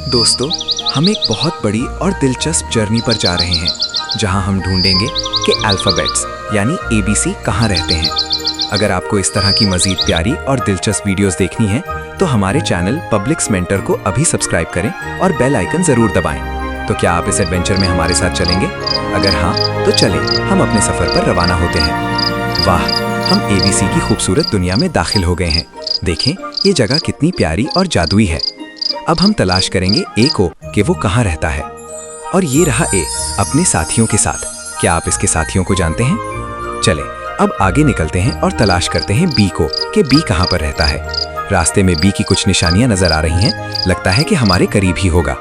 दोस्तों, हम एक बहुत बड़ी और दिलचस्प जर्नी पर जा रहे हैं जहां हम ढूंढेंगे कि अल्फ़ाबेट्स यानी ABC कहां रहते हैं। अगर आपको इस तरह की मज़ीद प्यारी और दिलचस्प वीडियोस देखनी है तो हमारे चैनल पब्लिक्स मेंटर को अभी सब्सक्राइब करें और बेल आइकन ज़रूर दबाएं। तो क्या आप इस एडवेंचर में हमारे साथ चलेंगे? अगर हाँ तो चलें, हम अपने सफ़र पर रवाना होते हैं। वाह, हम ABC की खूबसूरत दुनिया में दाखिल हो गए हैं। देखें, ये जगह कितनी प्यारी और जादुई है। अब हम तलाश करेंगे ए को कि वो कहाँ रहता है। और ये रहा ए अपने साथियों के साथ। क्या आप इसके साथियों को जानते हैं? चलें, अब आगे निकलते हैं और तलाश करते हैं बी को कि बी कहाँ पर रहता है। रास्ते में बी की कुछ निशानियां नजर आ रही हैं, लगता है कि हमारे करीब ही होगा।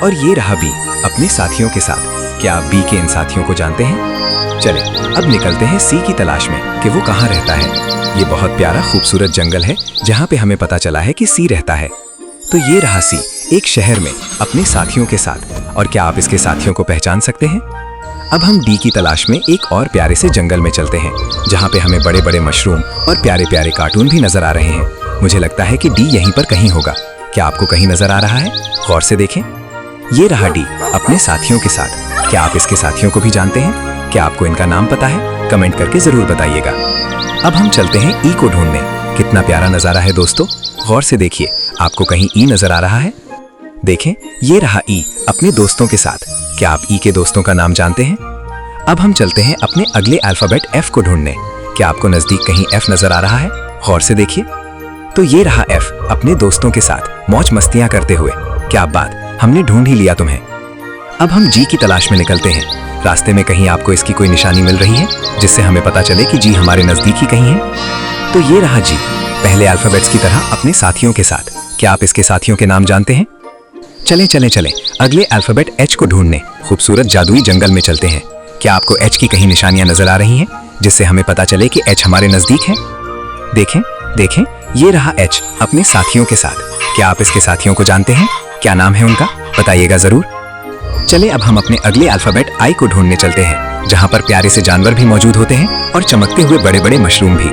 और ये रहा बी अपने साथियों के साथ। क्या आप बी के इन साथियों को जानते हैं? चलें, अब निकलते हैं सी की तलाश में कि वो कहाँ रहता है। ये बहुत प्यारा खूबसूरत जंगल है जहाँ पे हमें पता चला है कि सी रहता है। तो ये रहा सी एक शहर में अपने साथियों के साथ। और क्या आप इसके साथियों को पहचान सकते हैं? अब हम डी की तलाश में एक और प्यारे से जंगल में चलते हैं जहाँ पे हमें बड़े बड़े मशरूम और प्यारे प्यारे कार्टून भी नजर आ रहे हैं। मुझे लगता है कि डी यहीं पर कहीं होगा। क्या आपको कहीं नजर आ रहा है? गौर से देखें। ये रहा डी अपने साथियों के साथ। क्या आप इसके साथियों को भी जानते हैं? क्या आपको इनका नाम पता है? कमेंट करके जरूर बताइएगा। अब हम चलते हैं ई को ढूंढने। कितना प्यारा नजारा है दोस्तों, गौर से देखिए। आपको कहीं ई नजर आ रहा है? देखें, ये रहा ई अपने दोस्तों के साथ। क्या आप ई के दोस्तों का नाम जानते हैं? अब हम चलते हैं अपने अगले अल्फाबेट एफ को ढूंढने। क्या आपको नजदीक कहीं एफ नजर आ रहा है? गौर से देखिए। तो ये रहा एफ अपने दोस्तों के साथ मौज मस्तियां करते हुए। क्या बात, हमने ढूंढ ही लिया तुम्हें। अब हम जी की तलाश में निकलते हैं। रास्ते में कहीं आपको इसकी कोई निशानी मिल रही है जिससे हमें पता चले कि जी हमारे नजदीक ही कहीं है? तो ये रहा जी पहले अल्फाबेट्स की तरह अपने साथियों के साथ। क्या आप इसके साथियों के नाम जानते हैं? चलें अगले अल्फाबेट एच को ढूंढने खूबसूरत जादुई जंगल में चलते हैं। क्या आपको एच की कहीं निशानियां नजर आ रही हैं जिससे हमें पता चले कि एच हमारे नजदीक है? देखें, ये रहा एच अपने साथियों के साथ। क्या आप इसके साथियों को जानते हैं? क्या नाम है उनका? बताइएगा जरूर। चलें, अब हम अपने अगले अल्फाबेट आई को ढूंढने चलते हैं जहां पर प्यारे से जानवर भी मौजूद होते हैं और चमकते हुए बड़े बड़े मशरूम भी।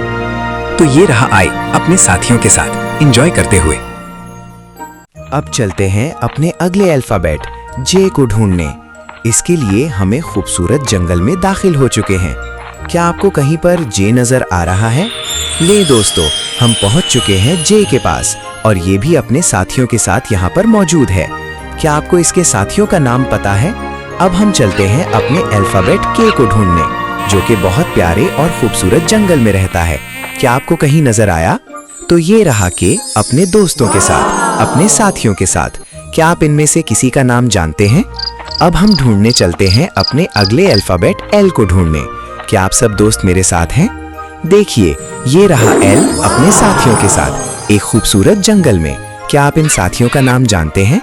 तो ये रहा आई अपने साथियों के साथ एंजॉय करते हुए। अब चलते हैं अपने अगले अल्फाबेट जे को ढूंढने। इसके लिए हमें खूबसूरत जंगल में दाखिल हो चुके हैं। क्या आपको कहीं पर जे नजर आ रहा है? ले दोस्तों, हम पहुंच चुके हैं जे के पास और ये भी अपने साथियों के साथ यहाँ पर मौजूद है। क्या आपको इसके साथियों का नाम पता है? अब हम चलते हैं अपने अल्फाबेट के को ढूंढने जो कि बहुत प्यारे और खूबसूरत जंगल में रहता है। क्या आपको कहीं नजर आया? तो ये रहा के अपने दोस्तों के साथ, अपने साथियों के साथ। क्या आप इनमें से किसी का नाम जानते हैं? अब हम ढूंढने चलते हैं अपने अगले अल्फाबेट एल को ढूंढने। क्या आप सब दोस्त मेरे साथ हैं? देखिए, ये रहा एल अपने साथियों के साथ एक खूबसूरत जंगल में। क्या आप इन साथियों का नाम जानते हैं?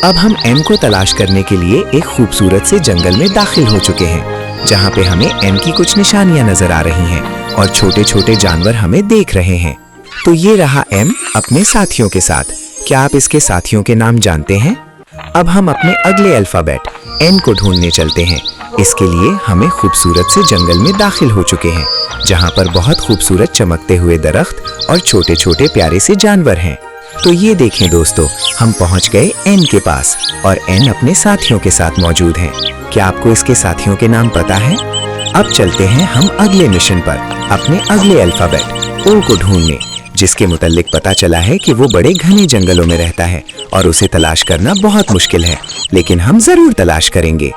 अब हम एम को तलाश करने के लिए एक खूबसूरत से जंगल में दाखिल हो चुके हैं जहाँ पे हमें एम की कुछ निशानियां नजर आ रही हैं और छोटे छोटे जानवर हमें देख रहे हैं। तो ये रहा एम अपने साथियों के साथ। क्या आप इसके साथियों के नाम जानते हैं? अब हम अपने अगले अल्फाबेट एन को ढूंढने चलते हैं। इसके लिए हमें खूबसूरत से जंगल में दाखिल हो चुके हैं जहाँ पर बहुत खूबसूरत चमकते हुए दरख्त और छोटे छोटे प्यारे से जानवर हैं। तो ये देखें दोस्तों, हम पहुँच गए एन के पास और एन अपने साथियों के साथ मौजूद हैं। क्या आपको इसके साथियों के नाम पता है? अब चलते हैं हम अगले मिशन पर अपने अगले अल्फाबेट ओ को ढूंढने जिसके मुतालिक पता चला है कि वो बड़े घने जंगलों में रहता है और उसे तलाश करना बहुत मुश्किल है, लेकिन हम जरूर तलाश करेंगे।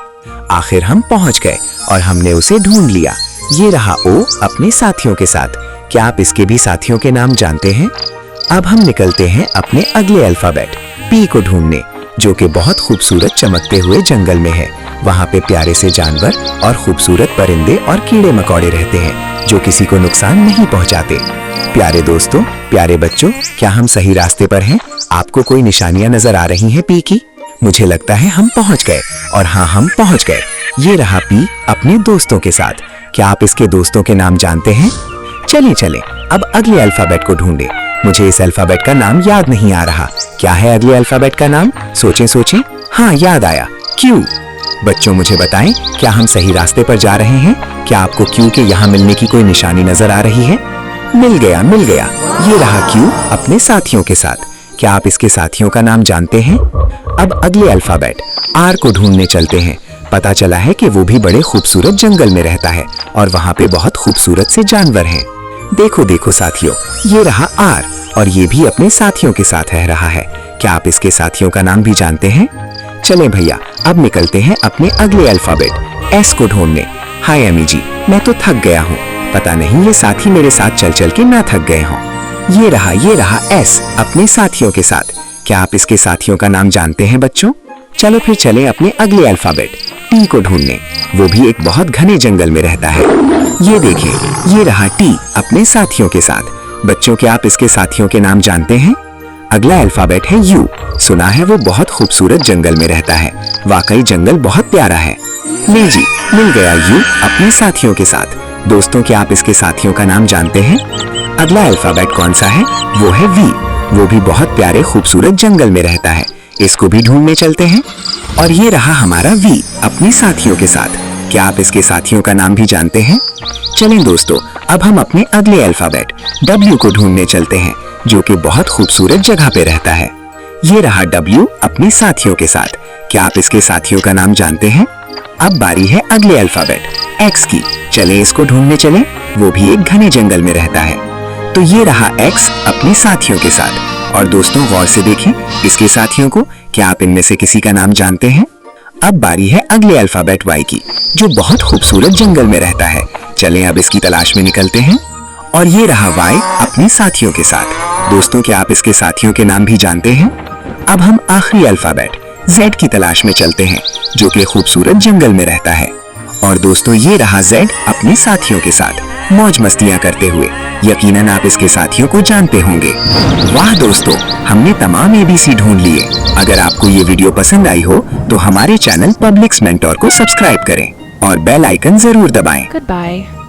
आखिर हम पहुंच गए और हमने उसे ढूंढ लिया। ये रहा ओ अपने साथियों के साथ। क्या आप इसके भी साथियों के नाम जानते हैं? अब हम निकलते हैं अपने अगले अल्फाबेट पी को ढूंढने जो कि बहुत खूबसूरत चमकते हुए जंगल में है। वहाँ पे प्यारे से जानवर और खूबसूरत परिंदे और कीड़े मकोड़े रहते हैं जो किसी को नुकसान नहीं पहुँचाते। प्यारे दोस्तों, प्यारे बच्चों, क्या हम सही रास्ते पर हैं? आपको कोई निशानियां नजर आ रही हैं पी की? मुझे लगता है हम पहुंच गए। और हाँ, हम पहुंच गए। ये रहा पी अपने दोस्तों के साथ। क्या आप इसके दोस्तों के नाम जानते हैं? चलें अब अगले अल्फाबेट को ढूंढे। मुझे इस अल्फाबेट का नाम याद नहीं आ रहा। क्या है अगले अल्फाबेट का नाम? सोचें। हाँ, याद आया, क्यू। बच्चों मुझे बताएं, क्या हम सही रास्ते पर जा रहे हैं? क्या आपको क्यू के यहाँ मिलने की कोई निशानी नजर आ रही है? मिल गया। ये रहा क्यू अपने साथियों के साथ। क्या आप इसके साथियों का नाम जानते हैं? अब अगले अल्फाबेट आर को ढूंढने चलते हैं। पता चला है कि वो भी बड़े खूबसूरत जंगल में रहता है और वहाँ पे बहुत खूबसूरत से जानवर हैं। देखो देखो साथियों, ये रहा आर और ये भी अपने साथियों के साथ रह रहा है। क्या आप इसके साथियों का नाम भी जानते हैं? चलें भैया, अब निकलते हैं अपने अगले अल्फाबेट एस को ढूंढने। हाय अमी जी, मैं तो थक गया हूँ। पता नहीं ये साथी मेरे साथ चल चल के ना थक गए हों। ये रहा एस अपने साथियों के साथ। क्या आप इसके साथियों का नाम जानते हैं बच्चों? चलो फिर चलें अपने अगले अल्फाबेट टी को ढूंढने। वो भी एक बहुत घने जंगल में रहता है। ये देखें, ये रहा टी अपने साथियों के साथ। बच्चों, क्या आप इसके साथियों के नाम जानते हैं? अगला अल्फाबेट है यू। सुना है वो बहुत खूबसूरत जंगल में रहता है। वाकई जंगल बहुत प्यारा है। ले जी, मिल गया यू अपने साथियों के साथ। दोस्तों, क्या आप इसके साथियों का नाम जानते हैं? अगला अल्फाबेट कौन सा है? वो है वी। वो भी बहुत प्यारे खूबसूरत जंगल में रहता है। इसको भी ढूंढने चलते हैं। और ये रहा हमारा वी अपने साथियों के साथ। क्या आप इसके साथियों का नाम भी जानते हैं? चलें दोस्तों, अब हम अपने अगले अल्फाबेट डब्ल्यू को ढूंढने चलते हैं, जो कि बहुत खूबसूरत जगह पे रहता है। ये रहा डब्ल्यू अपने साथियों के साथ। क्या आप इसके साथियों का नाम जानते हैं? अब बारी है अगले अल्फाबेट एक्स की। चलें इसको ढूंढने चलें। वो भी एक घने जंगल में रहता है। तो ये रहा एक्स अपने साथियों के साथ। और दोस्तों, गौर से देखें इसके साथियों को। क्या आप इनमें से किसी का नाम जानते हैं? अब बारी है अगले अल्फाबेट वाई की, जो बहुत खूबसूरत जंगल में रहता है। चलें अब इसकी तलाश में निकलते हैं। और ये रहा वाई अपने साथियों के साथ। दोस्तों, क्या आप इसके साथियों के नाम भी जानते हैं? अब हम आखिरी अल्फाबेट जेड की तलाश में चलते हैं, जो कि खूबसूरत जंगल में रहता है। और दोस्तों, ये रहा जेड अपने साथियों के साथ मौज मस्तियां करते हुए। यकीनन आप इसके साथियों को जानते होंगे। वाह दोस्तों, हमने तमाम एबीसी ढूंढ लिए। अगर आपको ये वीडियो पसंद आई हो तो हमारे चैनल पब्लिक्स मेंटोर को सब्सक्राइब करें और बेल आइकन जरूर दबाएं। Goodbye.